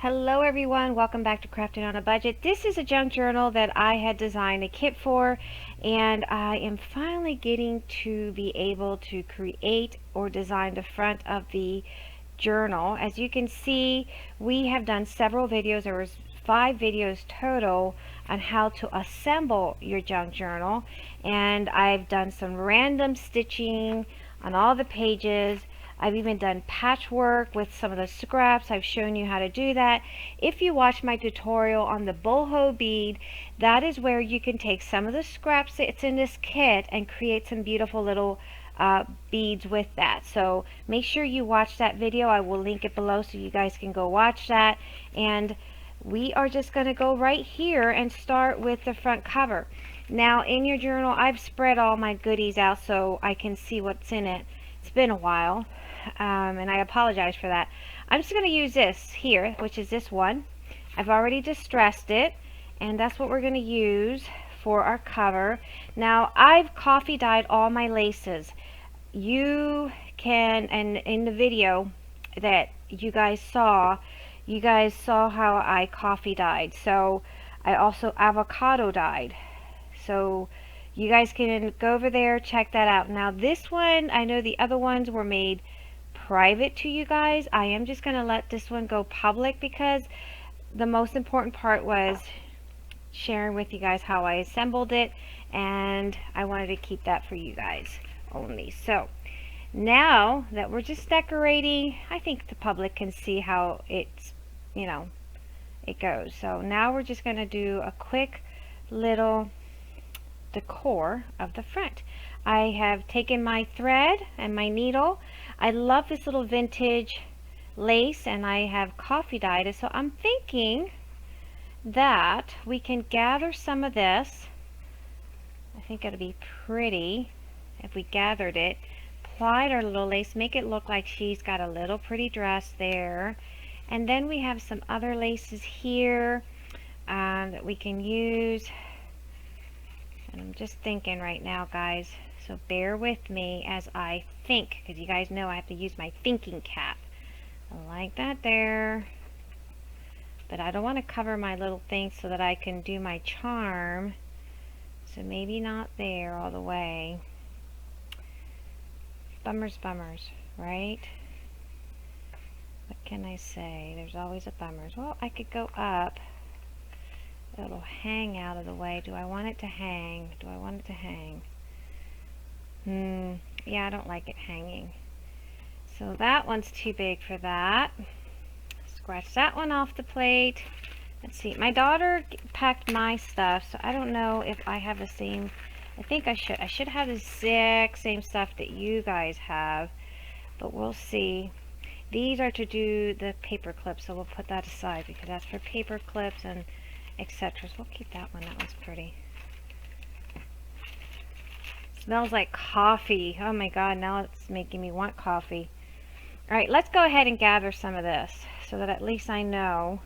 Hello everyone, welcome back to Crafting on a Budget. This is a junk journal that I had designed a kit for, and I am finally getting to be able to create or design the front of the journal. As you can see, we have done several videos. There was 5 videos total on how to assemble your junk journal, and I've done some random stitching on all the pages. I've even done patchwork with some of the scraps. I've shown you how to do that. If you watch my tutorial on the boho bead, that is where you can take some of the scraps that's in this kit and create some beautiful little beads with that. So make sure you watch that video. I will link it below so you guys can go watch that. And we are just going to go right here and start with the front cover. Now in your journal, I've spread all my goodies out so I can see what's in it. It's been a while. And I apologize for that. I'm just going to use this here, which is this one. I've already distressed it, and that's what we're going to use for our cover. Now, I've coffee dyed all my laces. You can, and in the video that you guys saw how I coffee dyed. So I also avocado dyed. So you guys can go over there, check that out. Now this one, I know the other ones were made private to you guys. I am just going to let this one go public because the most important part was sharing with you guys how I assembled it, and I wanted to keep that for you guys only. So now that we're just decorating, I think the public can see how it's, it goes. So now we're just going to do a quick little decor of the front. I have taken my thread and my needle. I love this little vintage lace, and I have coffee dyed it, so I'm thinking that we can gather some of this. I think it'll be pretty if we gathered it, plied our little lace, make it look like she's got a little pretty dress there. And then we have some other laces here that we can use. And I'm just thinking right now, guys, so bear with me as I think, because you guys know I have to use my thinking cap. I like that there, but I don't want to cover my little thing so that I can do my charm. So maybe not there all the way. Bummers, right? What can I say? There's always a bummers. Well, I could go up. It'll hang out of the way. Do I want it to hang? Yeah, I don't like it hanging. So that one's too big for that. Scratch that one off the plate. Let's see. My daughter packed my stuff, so I don't know if I have the same. I think I should. I should have the exact same stuff that you guys have, but we'll see. These are to do the paper clips, so we'll put that aside because that's for paper clips and etc. So we'll keep that one. That one's pretty. Smells like coffee. Oh my god, now it's making me want coffee. Alright, let's go ahead and gather some of this so that at least I know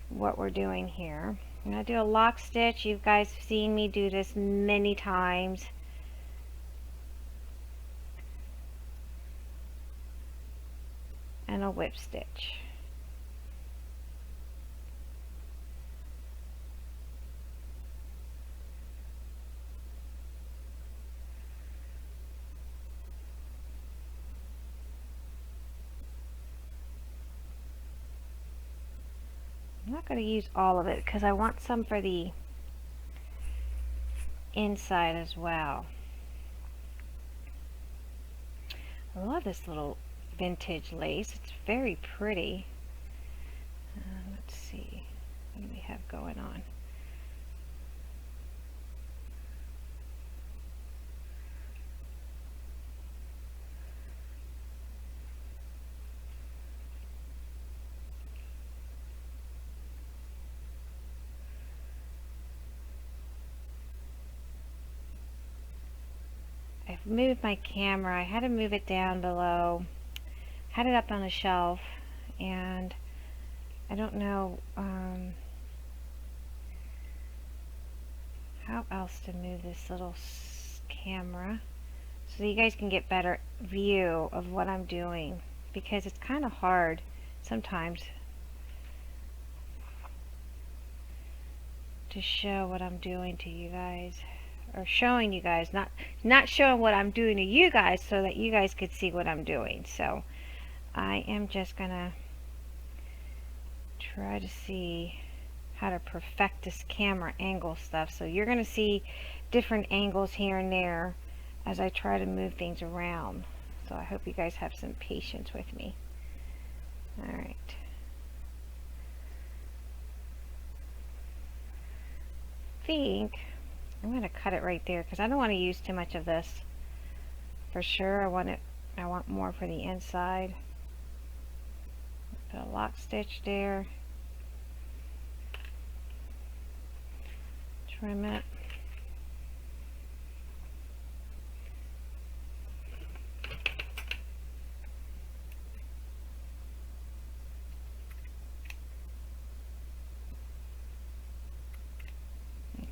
what we're doing here. I'm going to do a lock stitch. You guys have seen me do this many times. And a whip stitch. I'm not going to use all of it because I want some for the inside as well. I love this little vintage lace. It's very pretty. Let's see. What do we have going on? I've moved my camera. I had to move it down below. Had it up on a shelf, and I don't know how else to move this little camera so you guys can get better view of what I'm doing, because it's kind of hard sometimes to show what I'm doing to you guys, or showing you guys, not showing what I'm doing to you guys so that you guys could see what I'm doing. So I am just gonna try to see how to perfect this camera angle stuff. So you're gonna see different angles here and there as I try to move things around. So I hope you guys have some patience with me. All right. I think I'm going to cut it right there because I don't want to use too much of this. For sure, I want more for the inside. Put a lock stitch there. Trim it.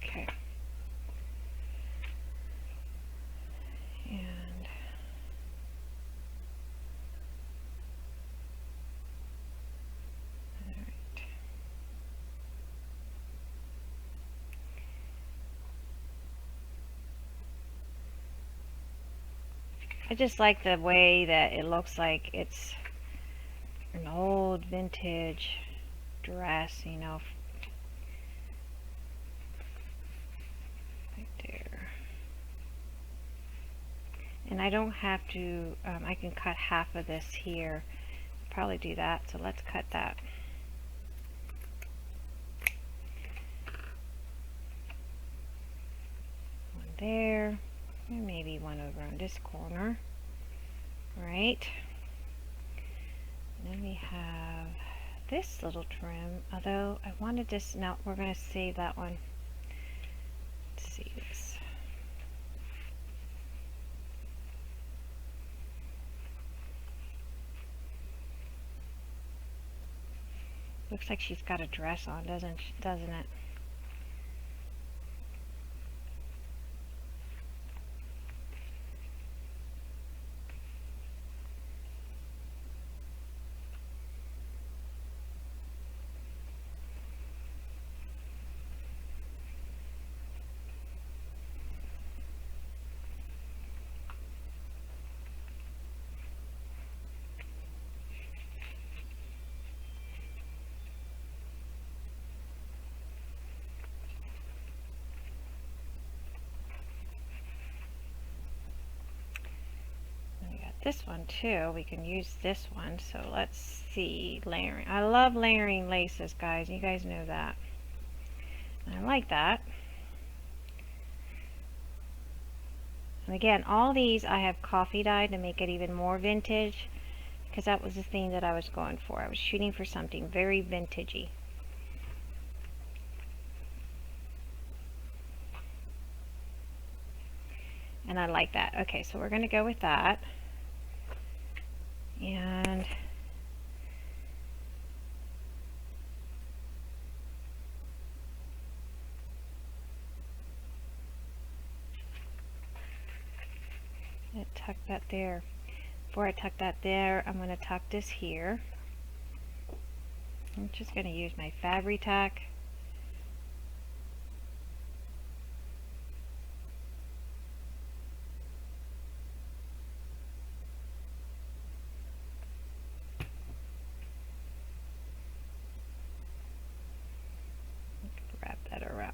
Okay. And all right. I just like the way that it looks like it's an old vintage dress, you know, right there. And I don't have to, I can cut half of this here. Probably do that, so let's cut that. One there, and maybe one over on this corner. Right. And then we have this little trim, although I wanted this, no, we're going to save that one. Let's see this. Looks like she's got a dress on, doesn't it? This one too, we can use this one. So let's see, layering. I love layering laces, guys. You guys know that. And I like that. And again, all these I have coffee dyed to make it even more vintage, because that was the theme that I was going for. I was shooting for something very vintagey. And I like that. Okay, so we're going to go with that. And tuck that there. Before I tuck that there, I'm going to tuck this here. I'm just going to use my Fabri-Tac. Wrap that around.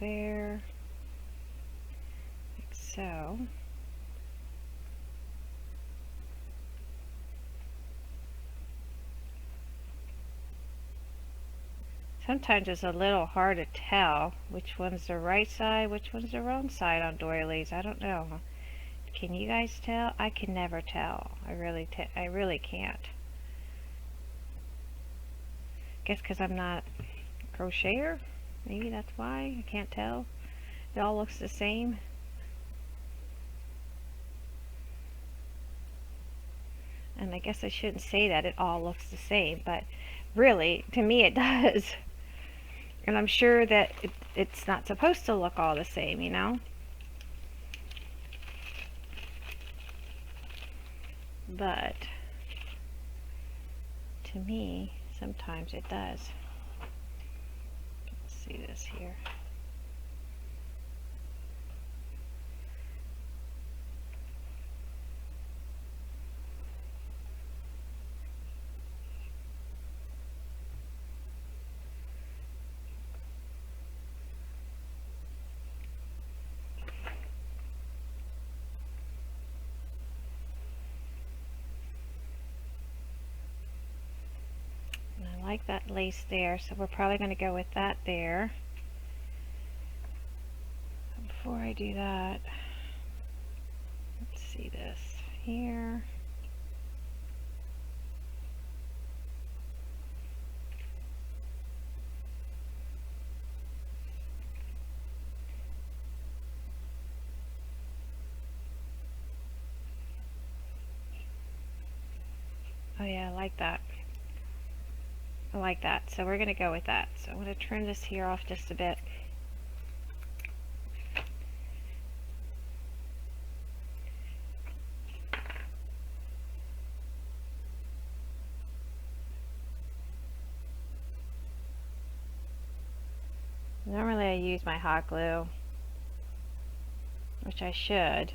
There, like so. Sometimes it's a little hard to tell which one's the right side, which one's the wrong side on doilies. I don't know. Can you guys tell? I can never tell. I really can't. Guess because I'm not a crocheter. Maybe that's why I can't tell. It all looks the same. And I guess I shouldn't say that it all looks the same, but really, to me it does. And I'm sure that it's not supposed to look all the same, you know? But to me, sometimes it does. Let's see this here. I like that lace there, so we're probably going to go with that there. Before I do that, let's see this here. Oh yeah, I like that. I like that. So we're going to go with that. So I'm going to trim this here off just a bit. Normally I use my hot glue, which I should.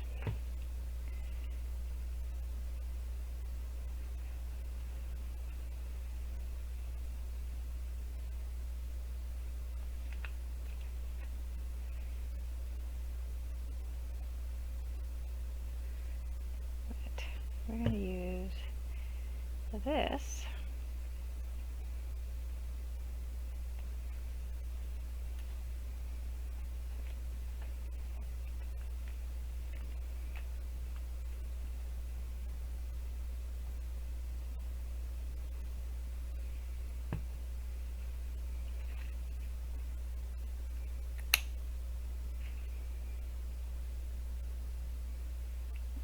But we're going to use this.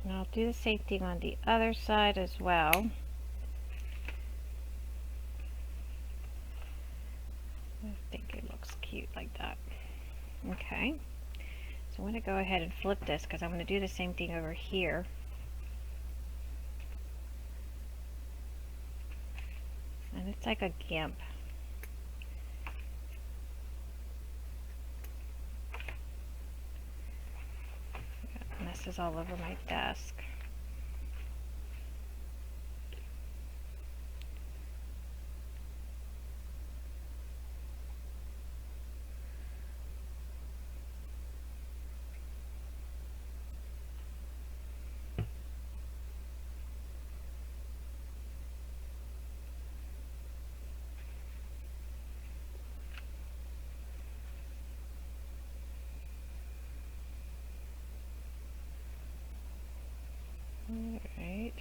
And I'll do the same thing on the other side as well. I think it looks cute like that. Okay. So I'm going to go ahead and flip this because I'm going to do the same thing over here. And it's like a gimp. Got messes all over my desk. Alright.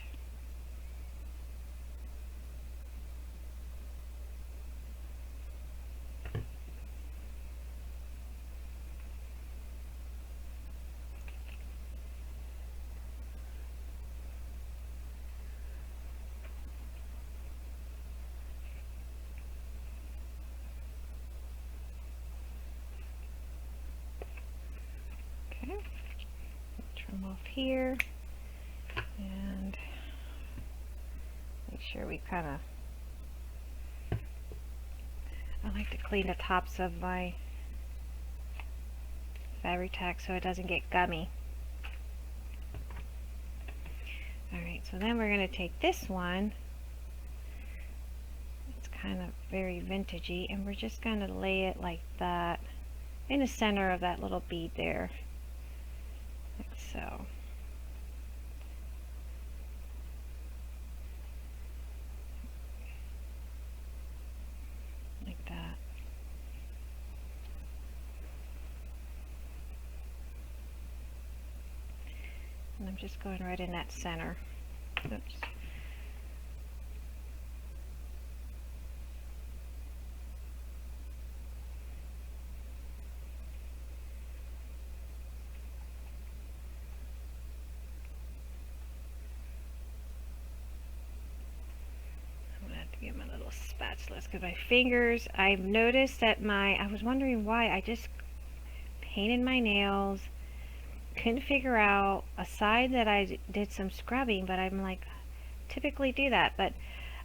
Okay. Trim off here. And make sure we kind of, I like to clean the tops of my fabric tack so it doesn't get gummy. Alright, so then we're going to take this one, it's kind of very vintagey, and we're just going to lay it like that in the center of that little bead there, like so. Like that. And I'm just going right in that center. Oops. I'm going to have to get my little little spatulas because my fingers, I've noticed that I was wondering why I just painted my nails, couldn't figure out, aside that I did some scrubbing, but I'm like, typically do that, but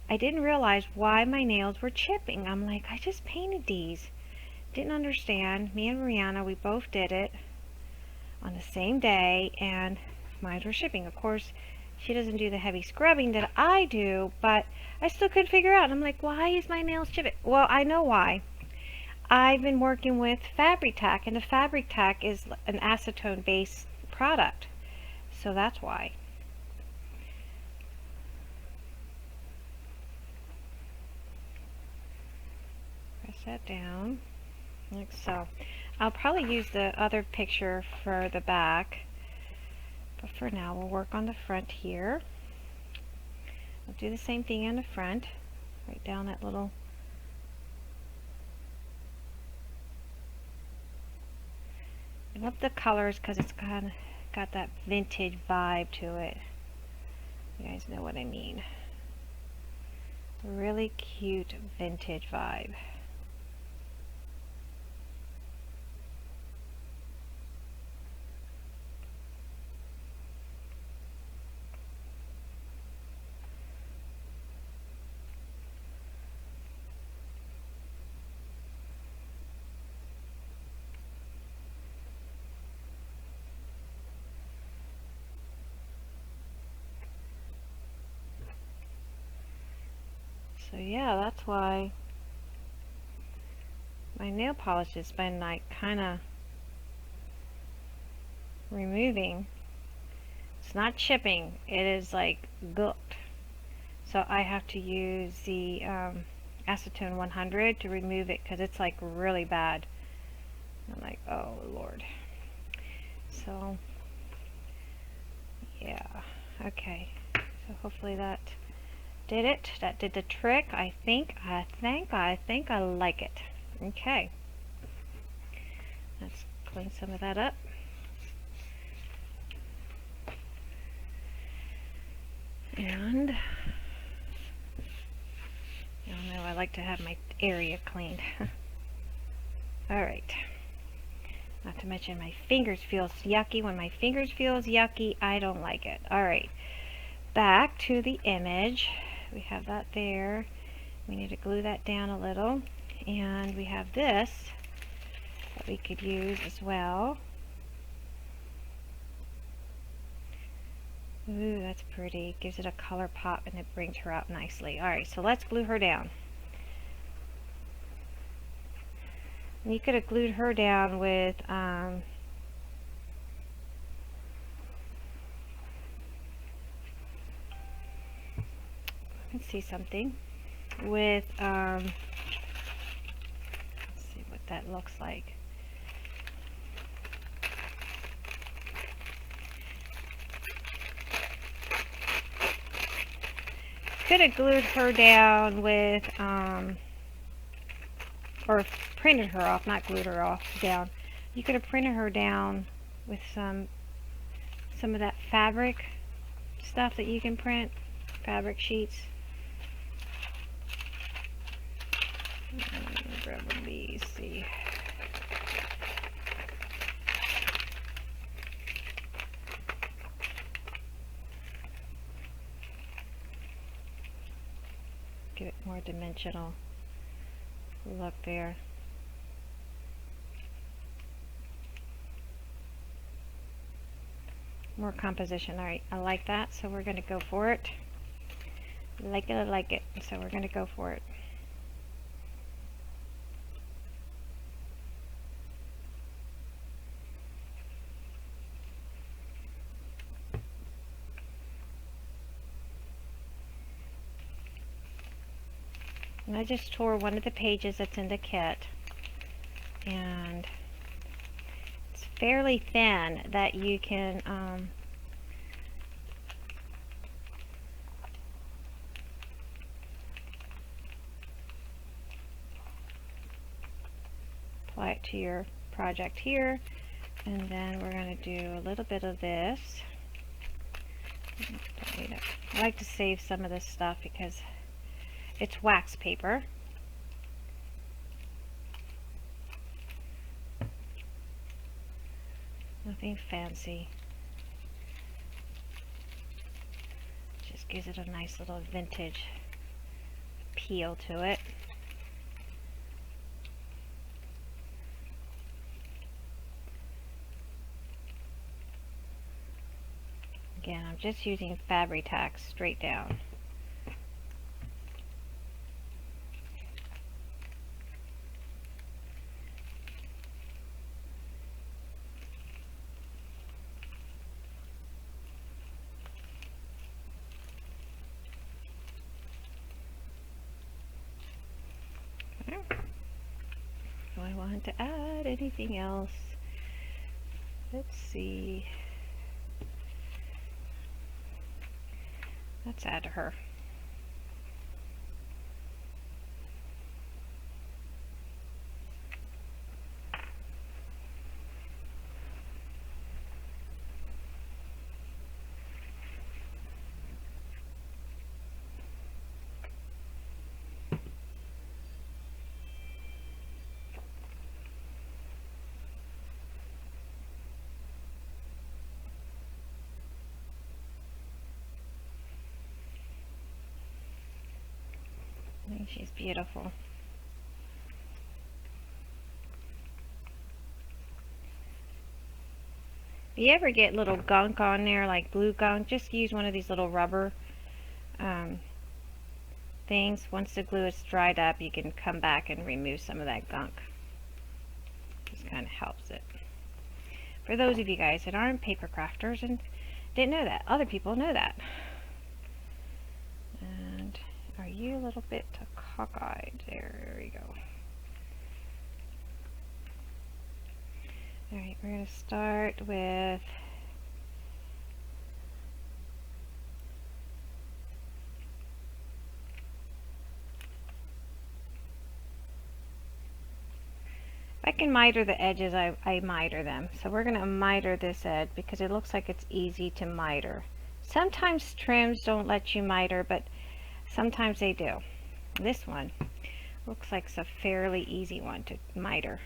I didn't realize why my nails were chipping. I'm like, I just painted these. Didn't understand. Me and Rihanna, we both did it on the same day, and mine were chipping. Of course, she doesn't do the heavy scrubbing that I do, but I still couldn't figure out. I'm like, why is my nails chipping? Well, I know why. I've been working with Fabric Tack, and the Fabric Tack is an acetone based product, so that's why. Press that down like so. I'll probably use the other picture for the back, but for now we'll work on the front here. We'll do the same thing on the front, right down that little. I love the colors because it's kind of got that vintage vibe to it. You guys know what I mean. Really cute vintage vibe. So yeah, that's why my nail polish has been like kind of removing. It's not chipping, it is like gooked. So I have to use the acetone 100 to remove it because it's like really bad. I'm like, oh Lord. So yeah, okay. So hopefully that did it. That did the trick. I think I like it. Okay. Let's clean some of that up. And y'all know I like to have my area cleaned. Alright. Not to mention my fingers feels yucky. When my fingers feels yucky, I don't like it. Alright. Back to the image. We have that there. We need to glue that down a little. And we have this that we could use as well. Ooh, that's pretty. Gives it a color pop and it brings her out nicely. Alright, so let's glue her down. And you could have glued her down with let's see something. With let's see what that looks like. Could have glued her down with or printed her off, not glued her off down. You could have printed her down with some of that fabric stuff that you can print, fabric sheets. Grab one of these, see. Give it more dimensional look there. More composition. Alright, I like that, so we're going to go for it. I like it, so we're going to go for it. And I just tore one of the pages that's in the kit, and it's fairly thin that you can apply it to your project here. And then we're going to do a little bit of this. Don't need it. I like to save some of this stuff because It's wax paper. Nothing fancy. Just gives it a nice little vintage peel to it. Again, I'm just using Fabri-Tac straight down. Do I want to add anything else? Let's see. Let's add her. I think she's beautiful. If you ever get little gunk on there, like glue gunk, just use one of these little rubber things. Once the glue is dried up, you can come back and remove some of that gunk. Just kind of helps it. For those of you guys that aren't paper crafters and didn't know that, other people know that. And are you a little bit cockeyed? There we go. Alright, we're going to start with if I can miter the edges, I miter them. So we're going to miter this edge because it looks like it's easy to miter. Sometimes trims don't let you miter, but sometimes they do. This one looks like it's a fairly easy one to miter.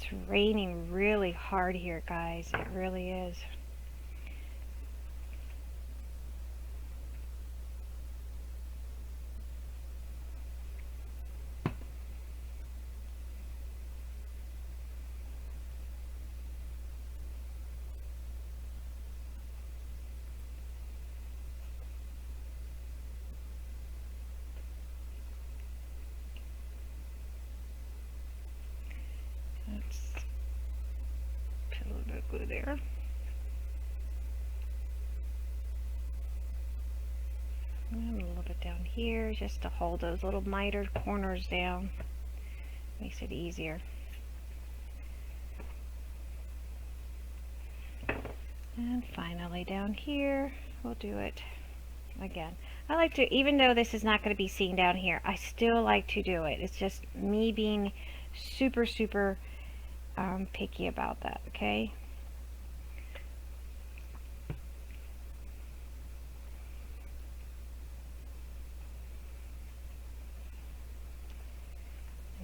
It's raining really hard here, guys. It really is. Let's put a little bit of glue there. And a little bit down here just to hold those little mitered corners down. Makes it easier. And finally down here, we'll do it again. I like to, even though this is not going to be seen down here, I still like to do it. It's just me being super picky about that, okay?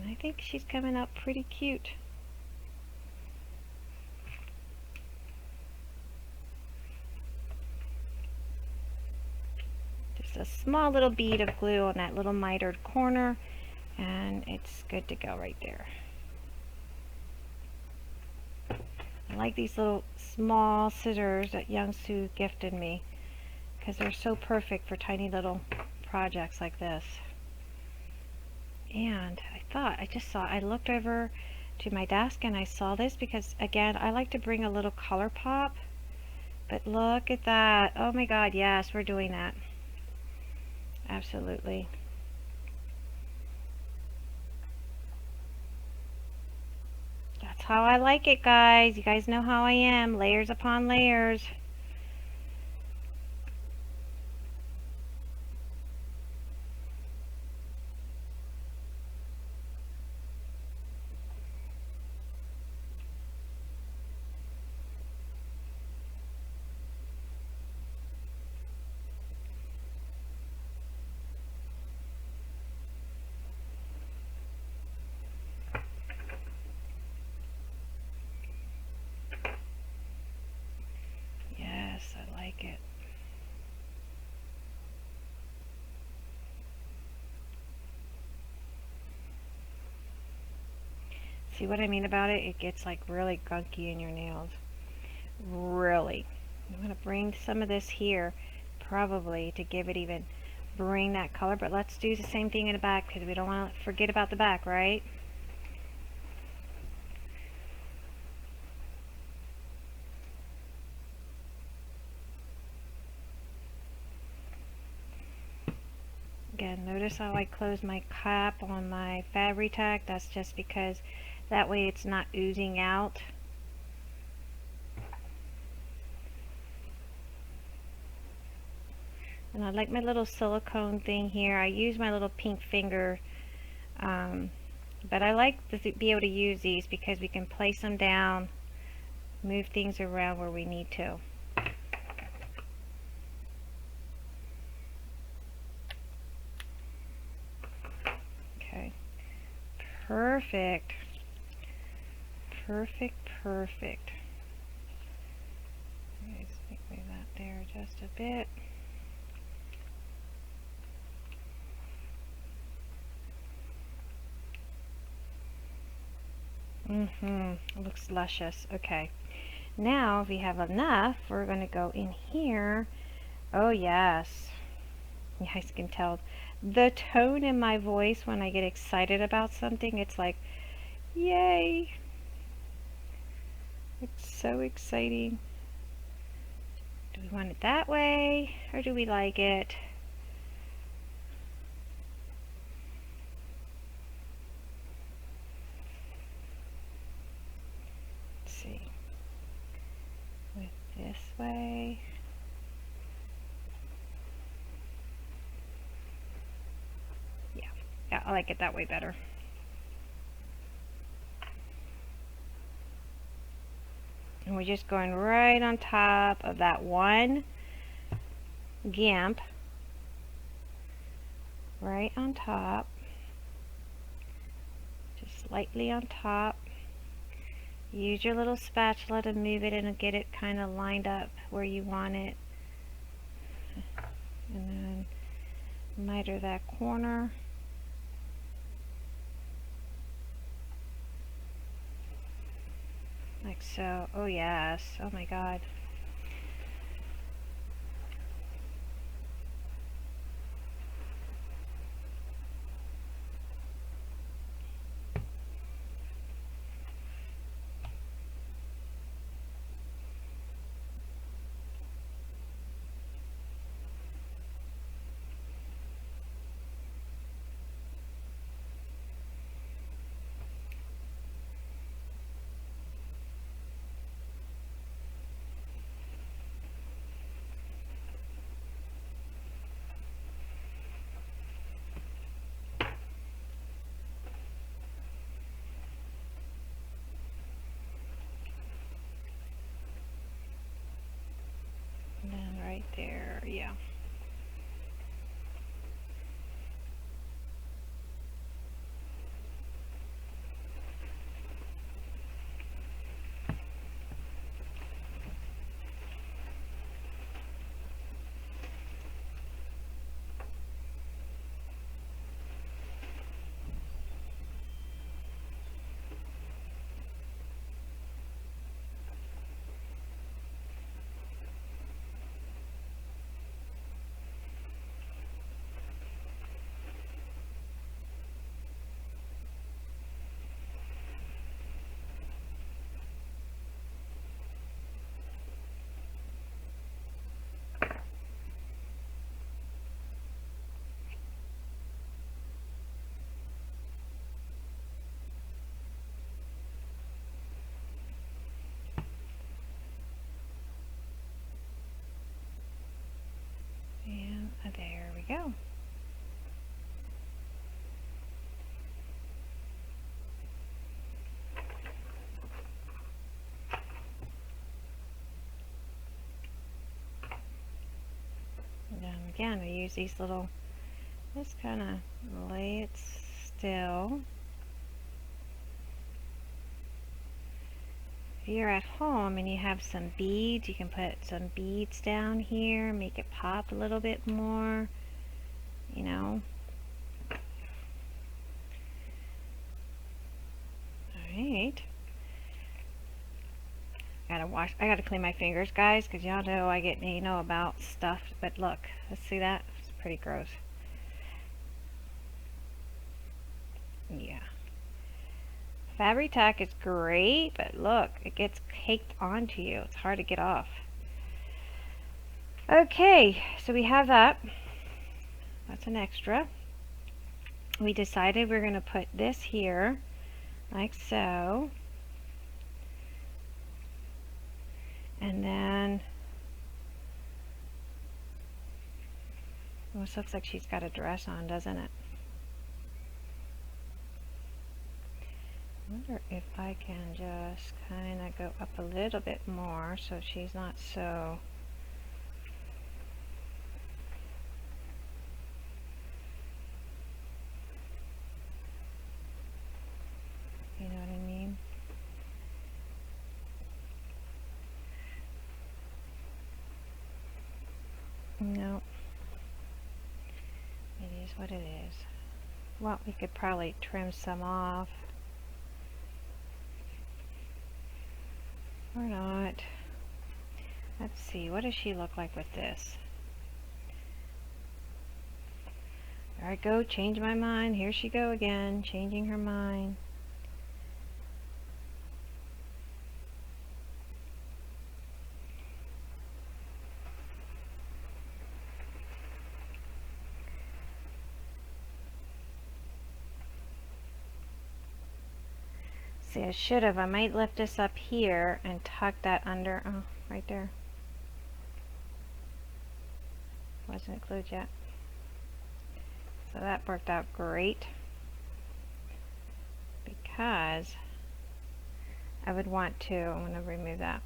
And I think she's coming up pretty cute. Just a small little bead of glue on that little mitered corner, and it's good to go right there. I like these little small scissors that Young Sue gifted me because they're so perfect for tiny little projects like this. And I looked over to my desk and I saw this because, again, I like to bring a little color pop. But look at that. Oh my God, yes, we're doing that. Absolutely. That's how I like it, guys. You guys know how I am. Layers upon layers. Yes, I like it. See what I mean about it? It gets like really gunky in your nails. Really. I'm going to bring some of this here, probably to give it even, bring that color. But let's do the same thing in the back because we don't want to forget about the back, right? Again, notice how I close my cap on my Fabri-Tac. That's just because that way it's not oozing out. And I like my little silicone thing here. I use my little pink finger, but I like to be able to use these because we can place them down, move things around where we need to. Okay, perfect, perfect, perfect. Let's make that there just a bit. It looks luscious. Okay, now if we have enough, we're going to go in here. Oh yes, you guys can tell the tone in my voice when I get excited about something. It's like, yay! It's so exciting. Do we want it that way, or do we like it? Let's see. With this way. Yeah, I like it that way better. And we're just going right on top of that one GAMP. Right on top. Just lightly on top. Use your little spatula to move it and get it kind of lined up where you want it. And then miter that corner. Like so. Oh yes. Oh my god. And then right there, yeah. There we go. And then again, I use these little, just kind of lay it still. If you're at home and you have some beads, you can put some beads down here, make it pop a little bit more, you know. Alright. I gotta clean my fingers, guys, because y'all know I get anal about stuff. But look, let's see that? It's pretty gross. Yeah. Fabri-Tac is great, but look, it gets caked onto you. It's hard to get off. Okay, so we have that. That's an extra. We decided we're going to put this here, like so. And then, well, this looks like she's got a dress on, doesn't it? I wonder if I can just kind of go up a little bit more so she's not so... You know what I mean? No. It is what it is. Well, we could probably trim some off. Or not. Let's see, what does she look like with this? There I go, change my mind. Here she go again, changing her mind. See, I should have. I might lift this up here and tuck that under. Oh, right there. Wasn't glued yet. So that worked out great. Because I would want to, I'm going to remove that.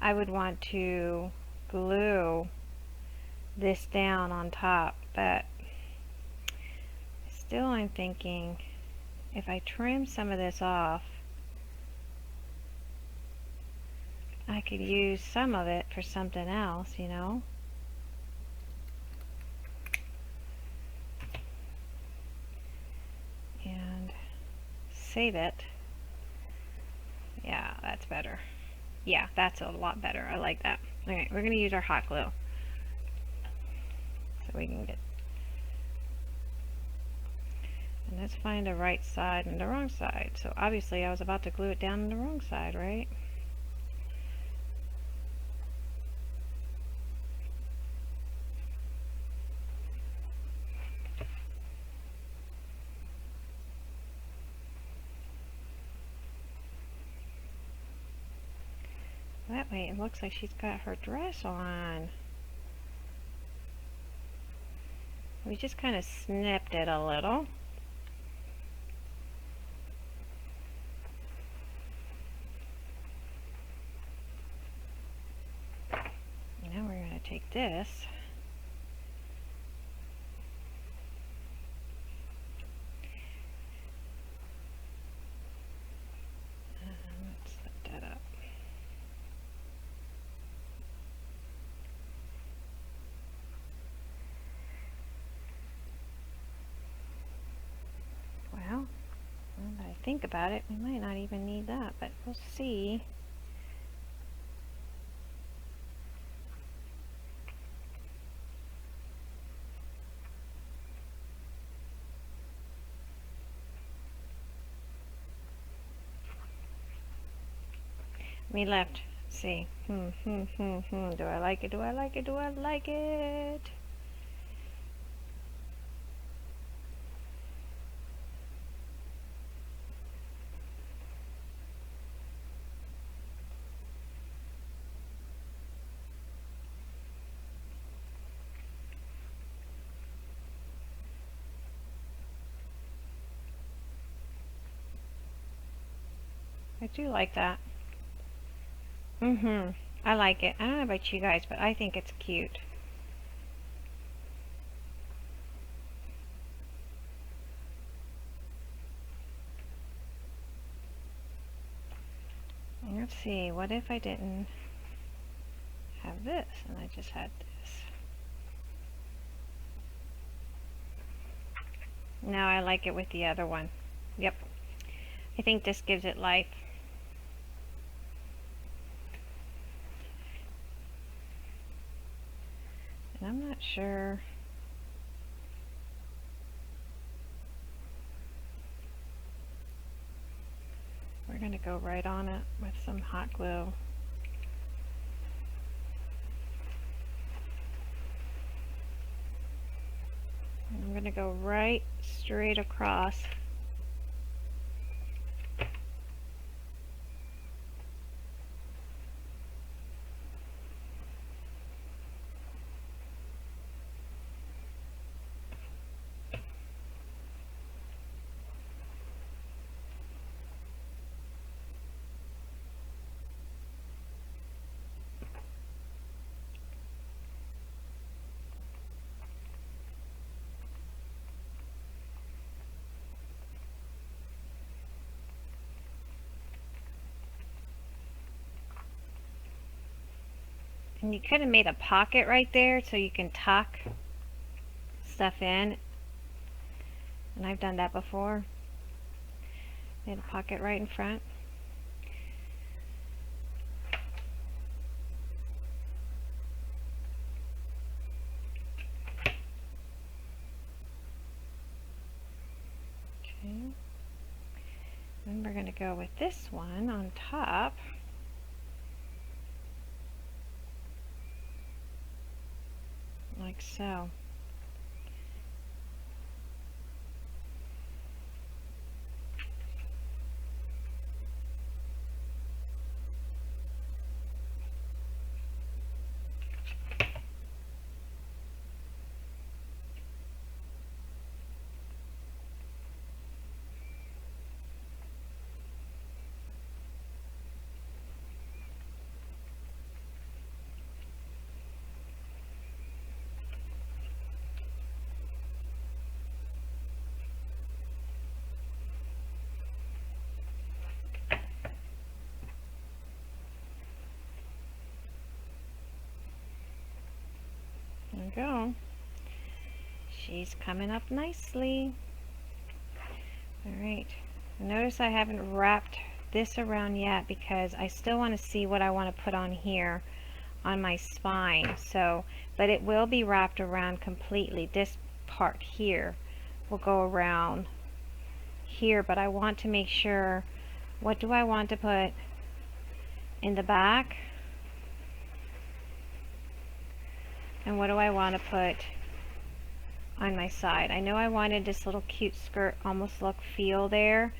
I would want to glue this down on top, but still I'm thinking if I trim some of this off, I could use some of it for something else, you know. And save it. Yeah, that's better. Yeah, that's a lot better. I like that. Alright, we're going to use our hot glue. So we can get... And let's find the right side and the wrong side. So obviously I was about to glue it down on the wrong side, right? That way it looks like she's got her dress on. We just kind of snipped it a little. Now we're going to take this. Let's set that up. Well, when I think about it, we might not even need that, but we'll see. Me left. See. Do I like it? Do I like it? Do I like it? I do like that. I like it. I don't know about you guys, but I think it's cute. Let's see, what if I didn't have this and I just had this? No, I like it with the other one. Yep. I think this gives it life. And I'm not sure. We're going to go right on it with some hot glue. And I'm going to go right straight across. And you could have made a pocket right there so you can tuck stuff in. And I've done that before. Made a pocket right in front. Okay. Then we're going to go with this one on top. Like so. There we go. She's coming up nicely. Alright. Notice I haven't wrapped this around yet because I still want to see what I want to put on here on my spine. So, but it will be wrapped around completely. This part here will go around here, but I want to make sure, what do I want to put in the back? And what do I want to put on my side? I know I wanted this little cute skirt almost look feel there,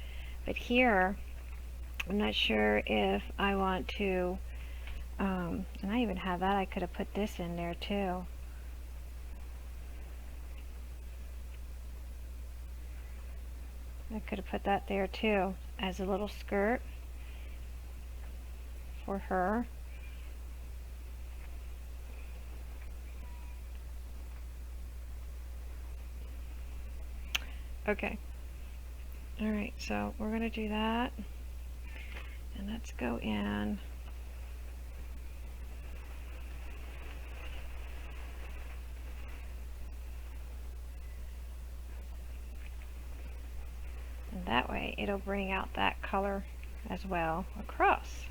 but here I'm not sure if I want to, and I even have that, I could have put this in there too. I could have put that there too as a little skirt for her. Okay. Alright, so we're going to do that. And let's go in. And that way it'll bring out that color as well across.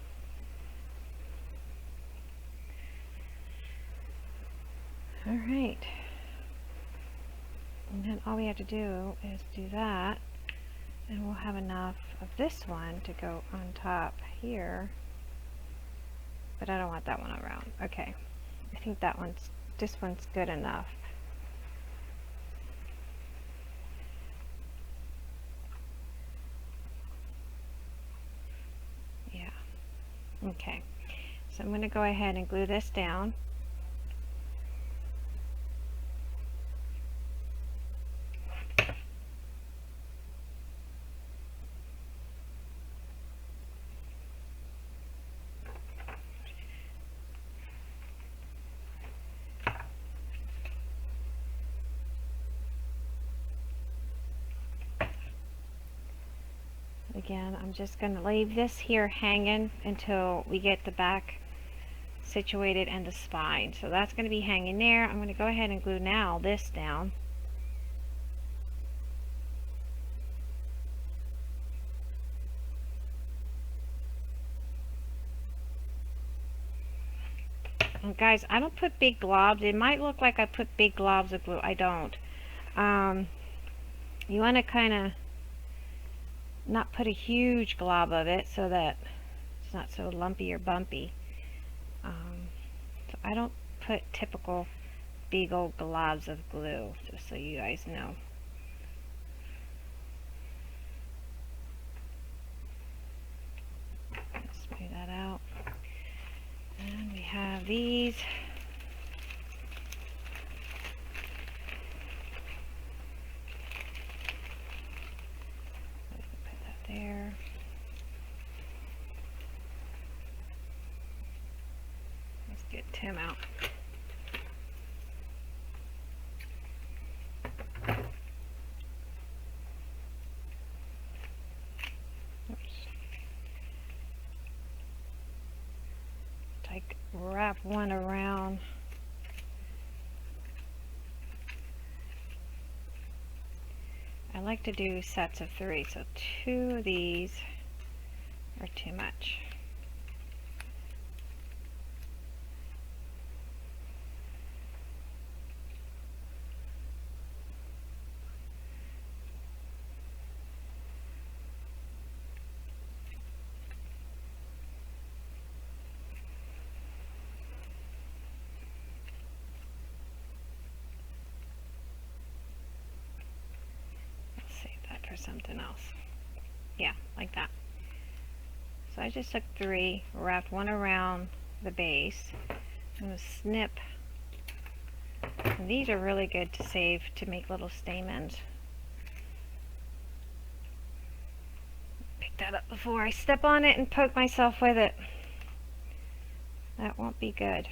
Alright. And then all we have to do is do that, and we'll have enough of this one to go on top here. But I don't want that one around. Okay. I think this one's good enough. Yeah. Okay. So I'm going to go ahead and glue this down. Again, I'm just going to leave this here hanging until we get the back situated and the spine. So that's going to be hanging there. I'm going to go ahead and glue now this down. And guys, I don't put big globs. It might look like I put big globs of glue. I don't. You want to kind of not put a huge glob of it so that it's not so lumpy or bumpy. So I don't put typical big old globs of glue, just so you guys know. Smooth that out. And we have these. Put that there. Let's get Tim out. Wrap one around. I like to do sets of 3, so 2 of these are too much. Or something else. Yeah, like that. So I just took 3, wrapped one around the base. I'm going to snip. And these are really good to save to make little stamens. Pick that up before I step on it and poke myself with it. That won't be good.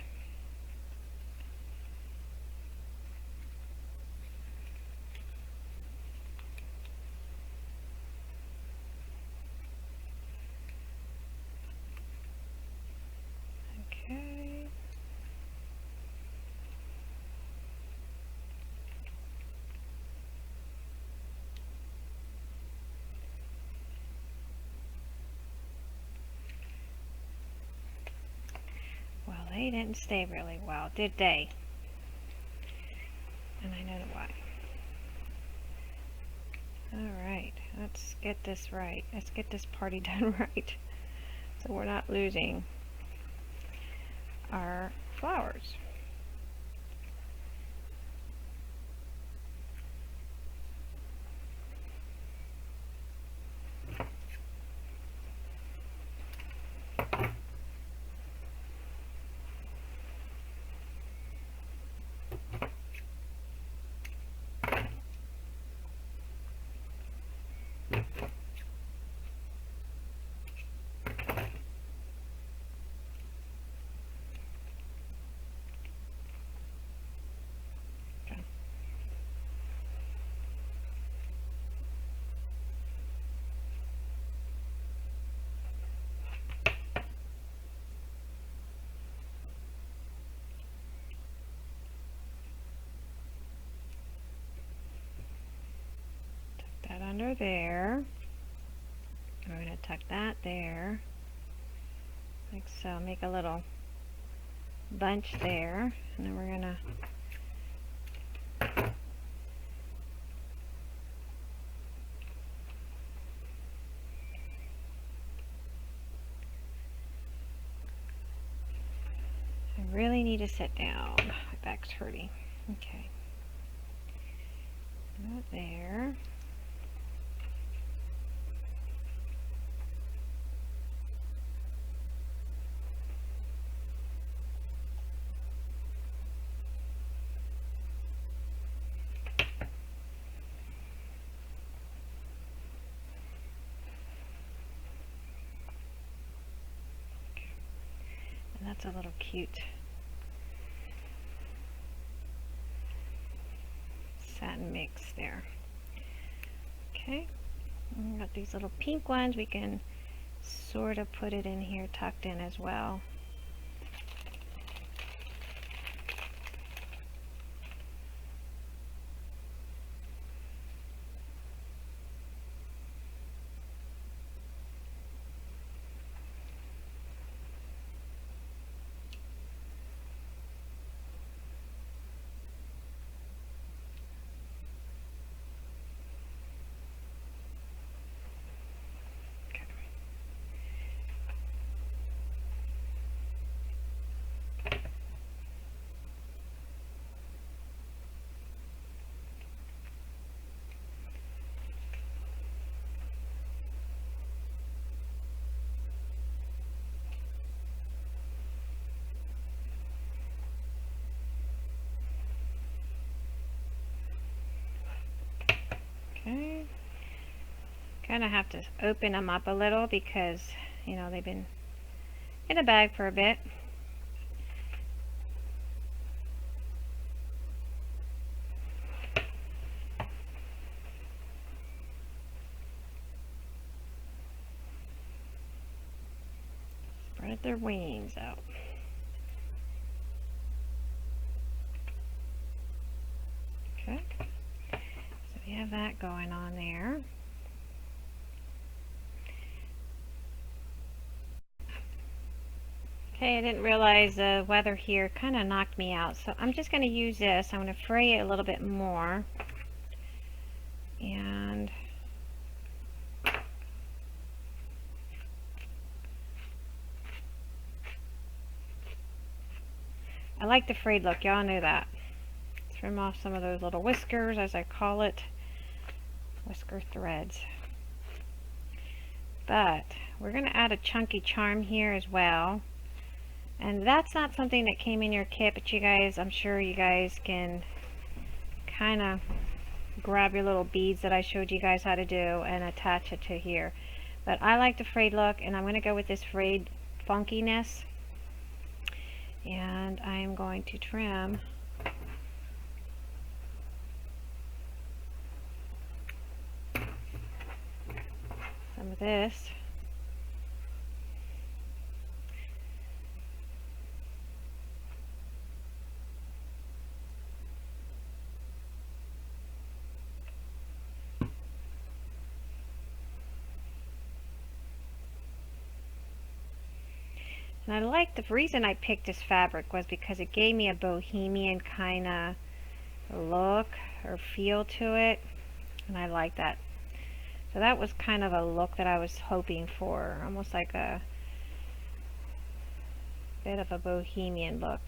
Well, they didn't stay really well, did they? And I know why. Alright, let's get this right. Let's get this party done right. So we're not losing our flowers. That under there. We're going to tuck that there, like so. Make a little bunch there, and then we're going to I really need to sit down. My back's hurting. Okay. Not there. And that's a little cute satin mix there. Okay, And got these little pink ones. We can sort of put it in here tucked in as well. Okay. Kind of have to open them up a little because, you know, they've been in a bag for a bit. Spread their wings out. Okay. So we have that going on there. Okay, I didn't realize the weather here kind of knocked me out, so I'm just going to use this. I'm going to fray it a little bit more. And I like the frayed look, y'all know that. Trim off some of those little whiskers, as I call it, whisker threads. But we're going to add a chunky charm here as well. And that's not something that came in your kit, but you guys, I'm sure you guys can kind of grab your little beads that I showed you guys how to do and attach it to here. But I like the frayed look, and I'm going to go with this frayed funkiness. And I am going to trim some of this. And I like the reason I picked this fabric was because it gave me a bohemian kind of look or feel to it, and I like that. So that was kind of a look that I was hoping for, almost like a bit of a bohemian look.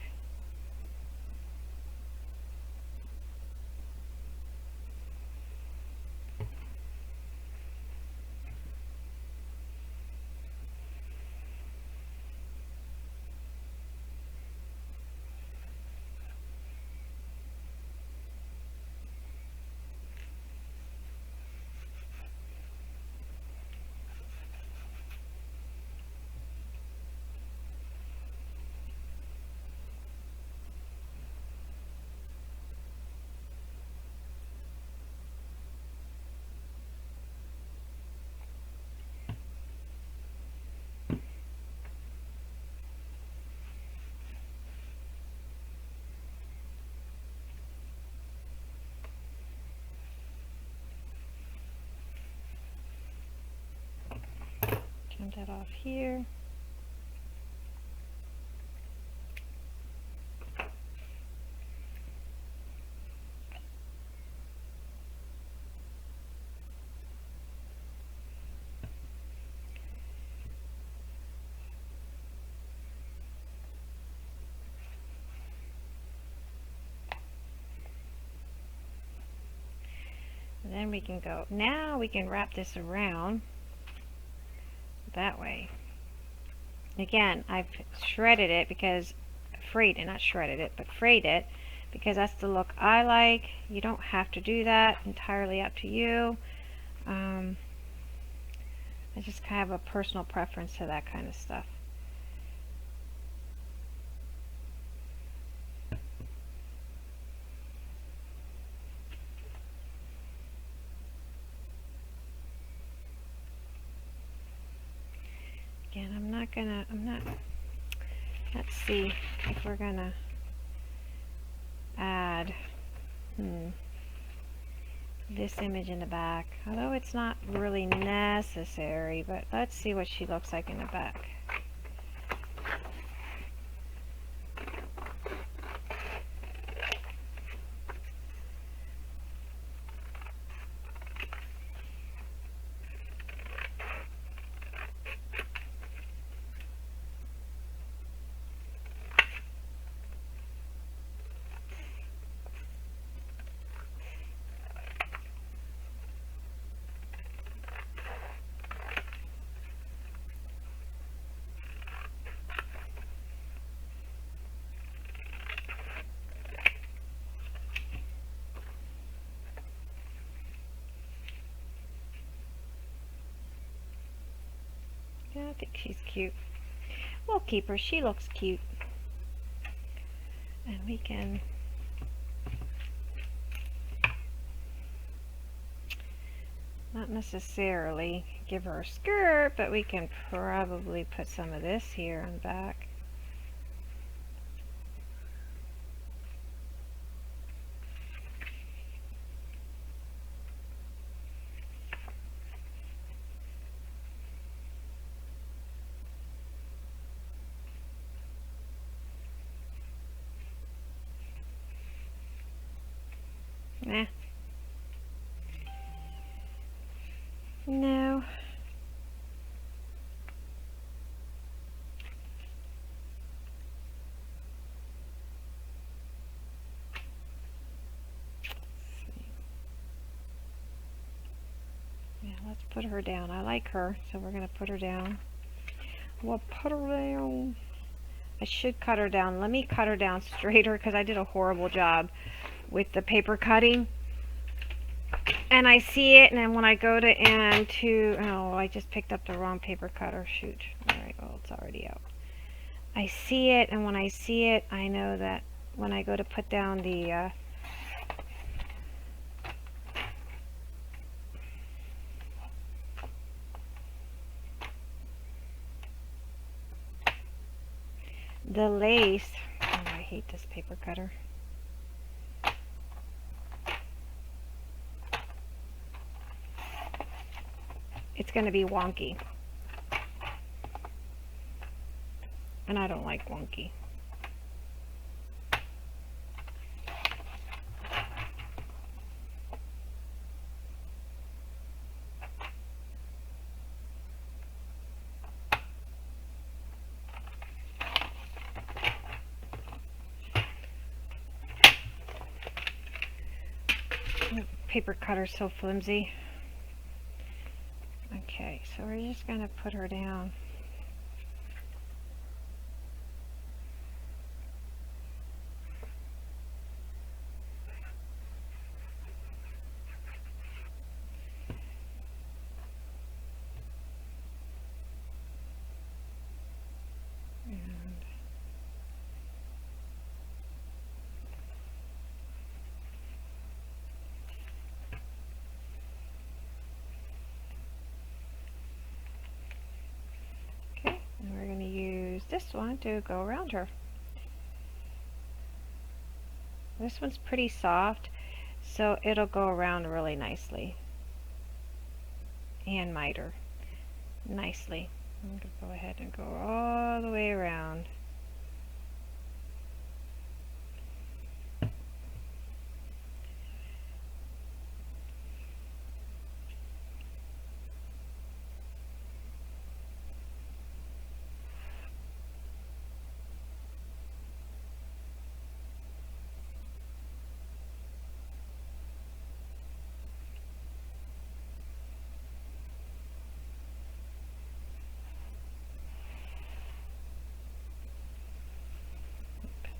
Trim that off here. And then we can go, now we can wrap this around that way. Again, I've shredded it because, frayed it, not shredded it, but frayed it, because that's the look I like. You don't have to do that, entirely up to you. I just kind of have a personal preference to that kind of stuff. Again, let's see if we're gonna add this image in the back, although it's not really necessary, but let's see what she looks like in the back. Yeah, I think she's cute. We'll keep her. She looks cute. And we can not necessarily give her a skirt, but we can probably put some of this here on the back. Nah. No. Yeah, let's put her down. I like her, so we're going to put her down. We'll put her down. I should cut her down. Let me cut her down straighter because I did a horrible job with the paper cutting. And I see it, and then when I go to end to, oh, I just picked up the wrong paper cutter. Shoot. Alright, well, it's already out. I see it, and when I see it, I know that when I go to put down the lace. Oh, I hate this paper cutter. It's going to be wonky. And I don't like wonky. Paper cutter's so flimsy. Okay, so we're just going to put her down. This one to go around her. This one's pretty soft, so it'll go around really nicely and miter nicely. I'm going to go ahead and go all the way around.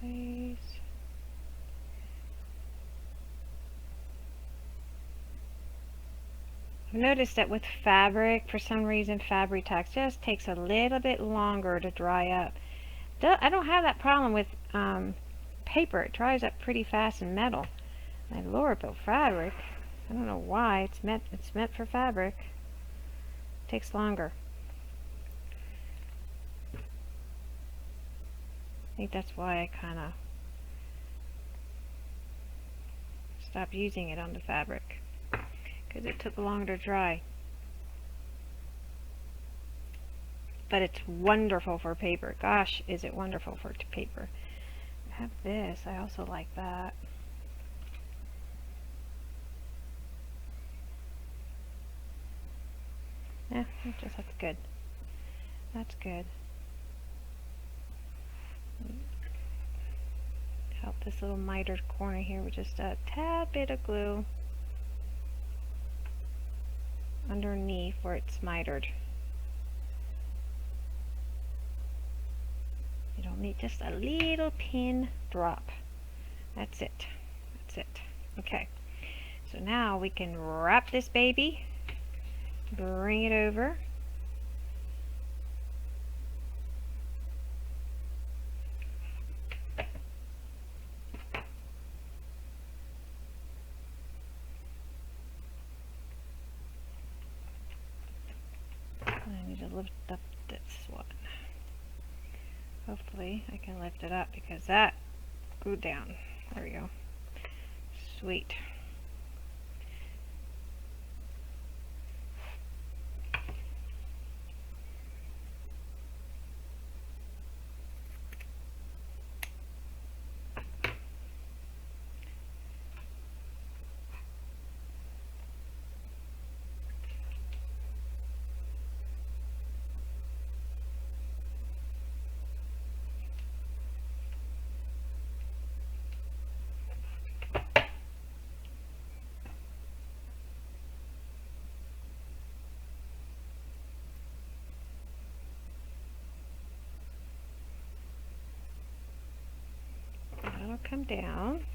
Please. I've noticed that with fabric, for some reason, Fabri-Tac just takes a little bit longer to dry up. I don't have that problem with paper. It dries up pretty fast in metal. My lord, but fabric, I don't know why. It's meant for fabric. It takes longer. I think that's why I kind of stopped using it on the fabric, because it took longer to dry. But it's wonderful for paper. Gosh, is it wonderful for paper. I have this. I also like that. Yeah, that's good. That's good. Help this little mitered corner here with just a tad bit of glue underneath where it's mitered. You don't need just a little pin drop. That's it. That's it. Okay. So now we can wrap this baby, bring it over. I need to lift up this one. Hopefully I can lift it up because that glued down. There we go. Sweet. That'll come down.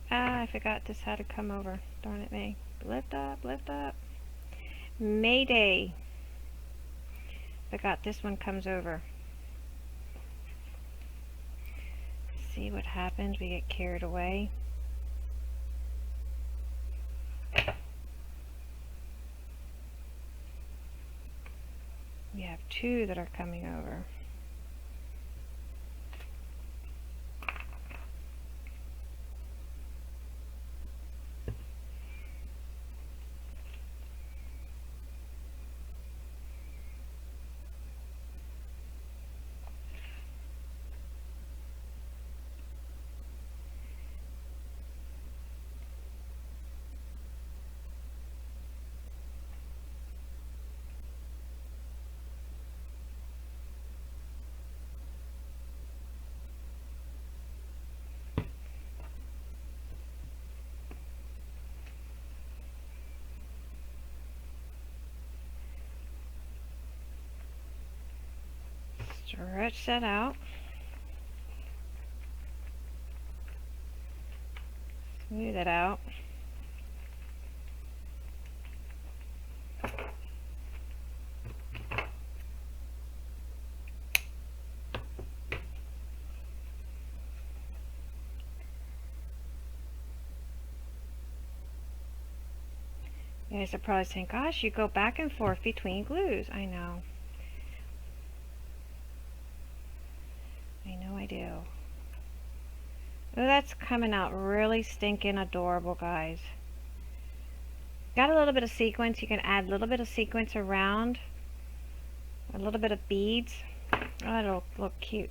I forgot this had to come over. Darn it me. Lift up, lift up. Mayday. Forgot this one comes over. See what happens? We get carried away. We have two that are coming over. Stretch that out. Smooth it out. You guys are probably saying, gosh, you go back and forth between glues. I know. I do. Oh, that's coming out really stinking adorable, guys. Got a little bit of sequence. You can add a little bit of sequence around. A little bit of beads. Oh, it'll look cute.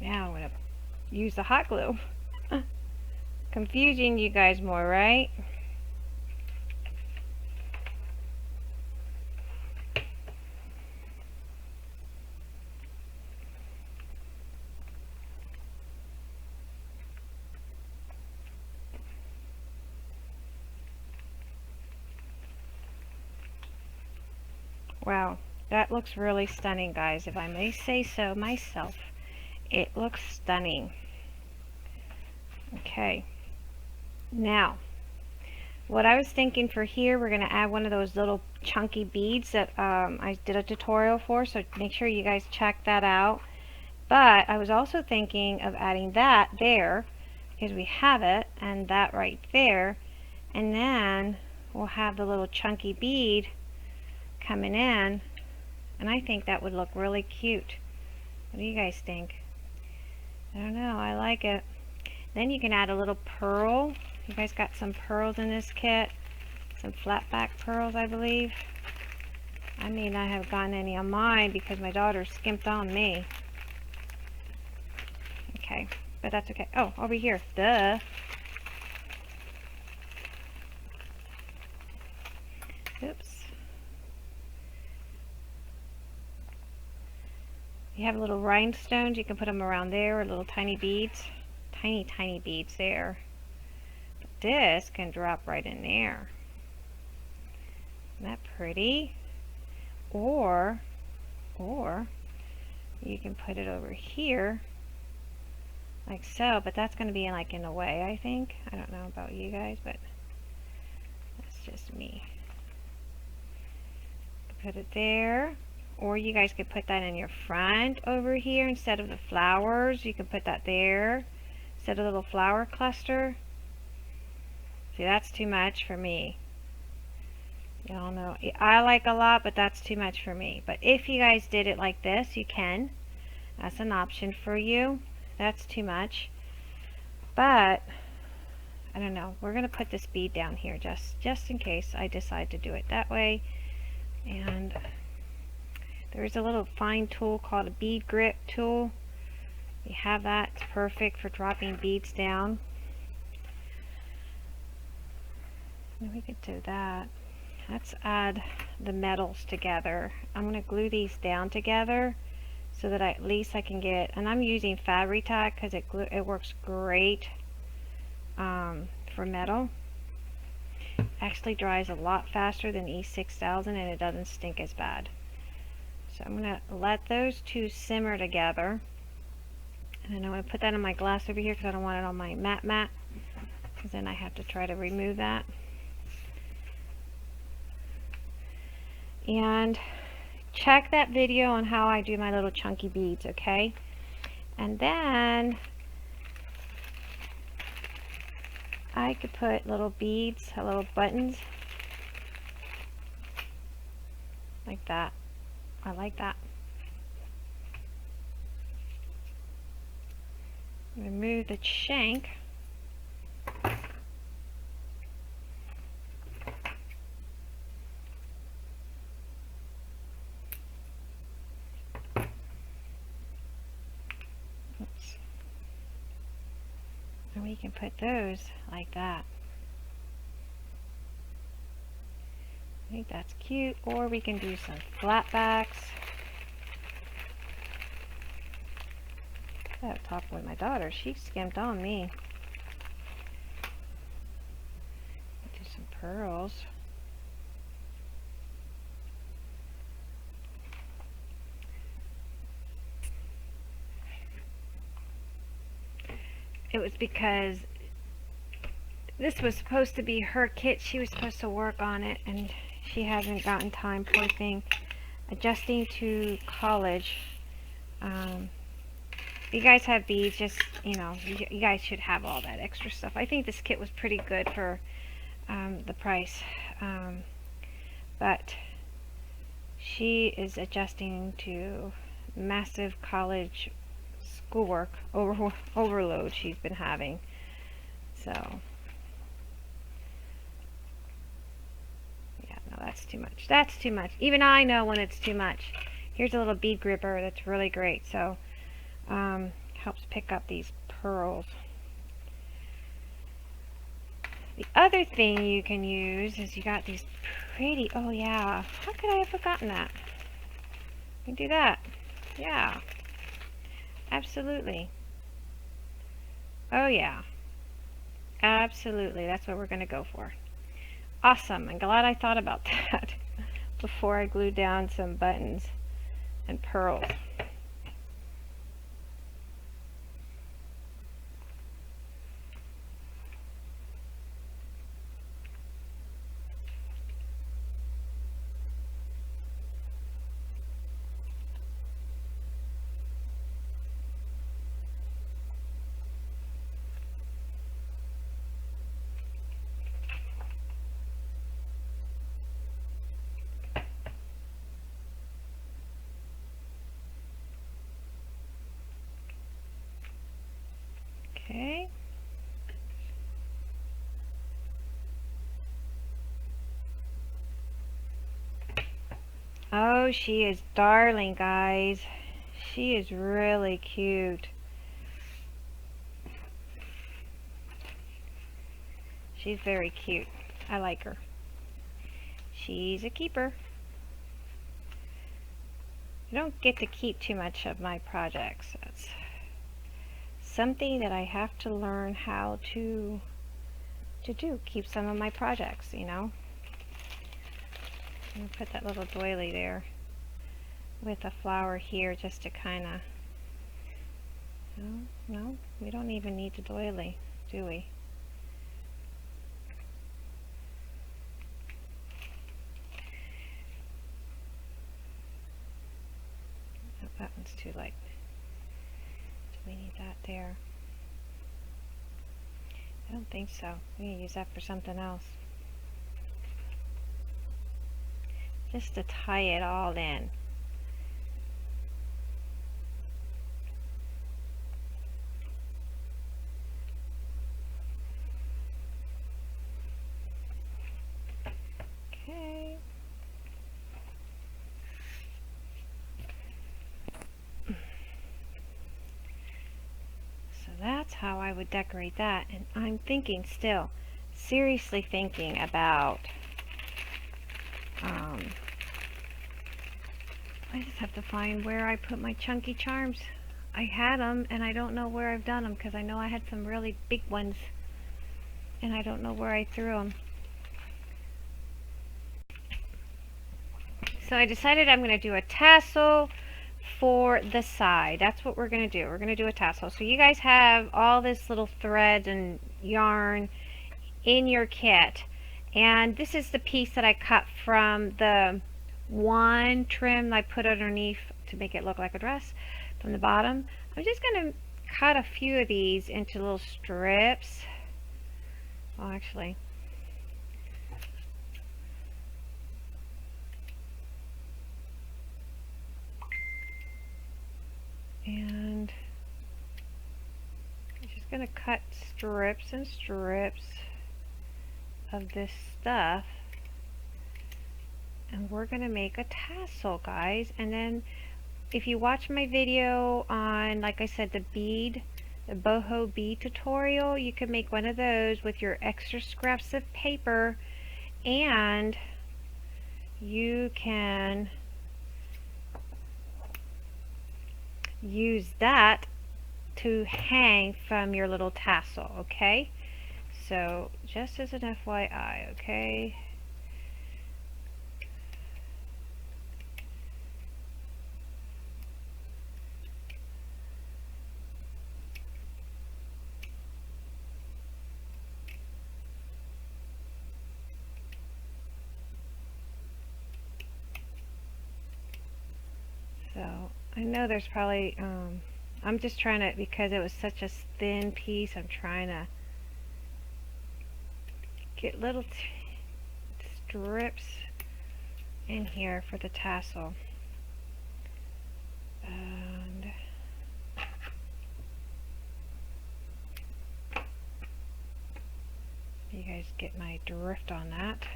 Now I'm going to use the hot glue. Confusing you guys more, right? Wow, that looks really stunning, guys. If I may say so myself, it looks stunning. Okay, now What I was thinking for here, we're going to add one of those little chunky beads that I did a tutorial for, so make sure you guys check that out. But I was also thinking of adding that there, because we have it, and that right there, and then we'll have the little chunky bead coming in, and I think that would look really cute. What do you guys think? I don't know, I like it. Then you can add a little pearl. You guys got some pearls in this kit, some flat back pearls, I believe. I may not have gotten any on mine because my daughter skimped on me. Okay, but that's okay. Oh, over here, duh. Oops. You have little rhinestones, you can put them around there, or little tiny beads. Tiny beads there. But this can drop right in there. Isn't that pretty? Or you can put it over here like so, but that's going to be like in the way, I think. I don't know about you guys, but that's just me. Put it there, or you guys could put that in your front over here instead of the flowers. You can put that there instead of the little flower cluster. See, that's too much for me. Y'all know I like a lot, but that's too much for me. But if you guys did it like this, you can. That's an option for you. That's too much. But I don't know. We're gonna put this bead down here just in case I decide to do it that way. And there's a little fine tool called a bead grip tool. You have that. It's perfect for dropping beads down. And we could do that. Let's add the metals together. I'm going to glue these down together so that at least I can get, and I'm using Fabri-Tac because it works great for metal. Actually dries a lot faster than E6000 and it doesn't stink as bad. So I'm going to let those two simmer together. And then I'm going to put that on my glass over here because I don't want it on my mat, because then I have to try to remove that. And check that video on how I do my little chunky beads, okay? And then I could put little beads, little buttons like that. I like that. Remove the shank. Oops. And we can put those like that. I think that's cute. Or we can do some flat backs. I have to talk with my daughter. She skimped on me. Do some pearls. It was because this was supposed to be her kit. She was supposed to work on it, and she hasn't gotten time, poor thing. Adjusting to college. You guys have beads, just, you know, you guys should have all that extra stuff. I think this kit was pretty good for the price. But she is adjusting to massive college schoolwork overload she's been having. So yeah, no, that's too much. That's too much. Even I know when it's too much. Here's a little bead gripper that's really great. So helps pick up these pearls. The other thing you can use is you got these pretty, oh yeah, how could I have forgotten that? You can do that. Yeah, absolutely. Oh yeah, absolutely. That's what we're going to go for. Awesome. I'm glad I thought about that before I glued down some buttons and pearls. Okay. Oh, she is darling, guys. She is really cute. She's very cute. I like her. She's a keeper. I don't get to keep too much of my projects. That's something that I have to learn how to do. Keep some of my projects, you know. I'm gonna put that little doily there with a flower here just to kind of. No, we don't even need the doily, do we? Oh, that one's too light. Do we need that there? I don't think so. We can use that for something else. Just to tie it all in. Okay. So that's how I would decorate that. And I'm thinking still, seriously thinking about, I just have to find where I put my chunky charms. I had them and I don't know where I've done them because I know I had some really big ones and I don't know where I threw them. So I decided I'm going to do a tassel for the side. That's what we're going to do. We're going to do a tassel. So you guys have all this little thread and yarn in your kit. And this is the piece that I cut from the one trim I put underneath to make it look like a dress from the bottom. I'm just going to cut a few of these into little strips. Well, actually, and I'm just going to cut strips and strips of this stuff, and we're going to make a tassel, guys. And then if you watch my video on, like I said, the bead, the boho bead tutorial, you can make one of those with your extra scraps of paper, and you can use that to hang from your little tassel, okay? So just as an FYI, okay? So I know there's probably, I'm just trying to, because it was such a thin piece, I'm trying to get little strips in here for the tassel. And you guys get my drift on that.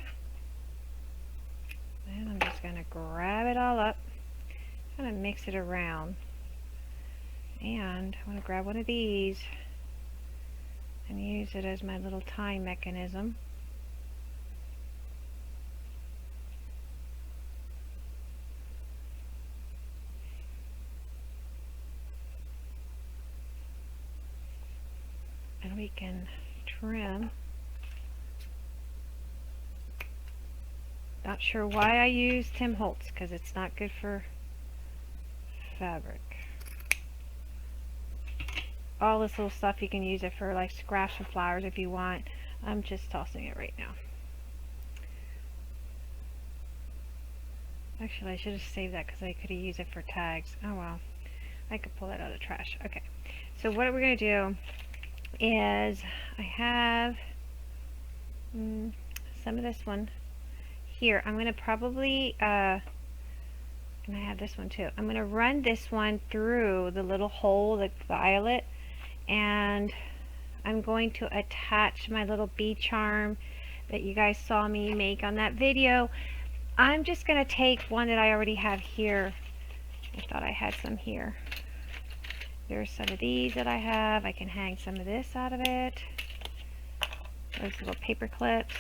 And I'm just going to grab it all up, kind of mix it around. And I'm going to grab one of these and use it as my little tying mechanism. And we can trim. Not sure why I use Tim Holtz, because it's not good for fabric. All this little stuff, you can use it for like scraps of flowers if you want. I'm just tossing it right now. Actually, I should have saved that because I could have used it for tags. Oh well, I could pull that out of the trash. Okay, so what we're going to do is I have some of this one here. I'm going to probably, and I have this one too. I'm going to run this one through the little hole, the eyelet, and I'm going to attach my little bead charm that you guys saw me make on that video. I'm just going to take one that I already have here. I thought I had some here. There's some of these that I have. I can hang some of this out of it. Those little paper clips.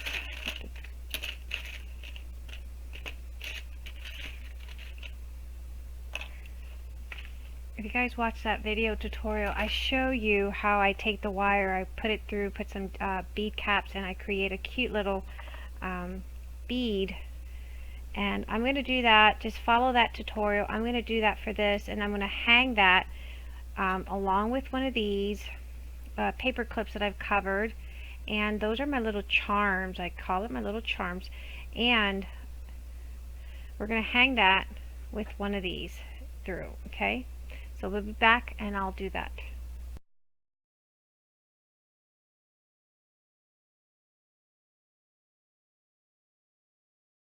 If you guys watch that video tutorial, I show you how I take the wire, I put it through, put some bead caps, and I create a cute little bead. And I'm going to do that, just follow that tutorial. I'm going to do that for this, and I'm going to hang that along with one of these paper clips that I've covered. And those are my little charms. I call it my little charms. And we're going to hang that with one of these through, okay? So we'll be back and I'll do that.